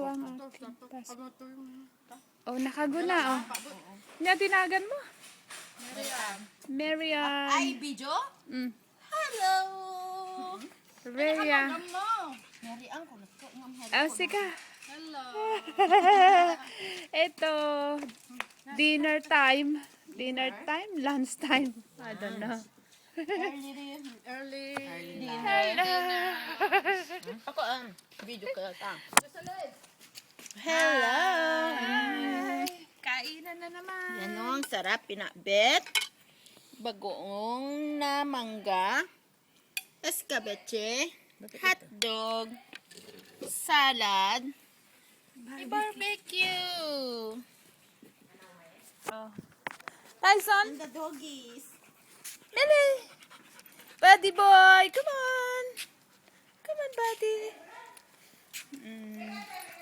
ito ang aking passport. Oh, nakaguna, oh. Nga, tinagan mo. Marian. Ay, video? Mm. Hello! Maria. Marian ko. Oh, sige. Hello! Ito. Dinner time. Dinner time? Lunch time. I don't know. Early Hello. Ako video ka ta. Hello! Kainan na naman. Yan o, ang sarap. Pinakbet. Bagoong na mangga. Escabeche. Hotdog. Salad. Barbecue. Oh. Tyson. And the doggies. Lily. Buddy boy. Come on. Come on, buddy.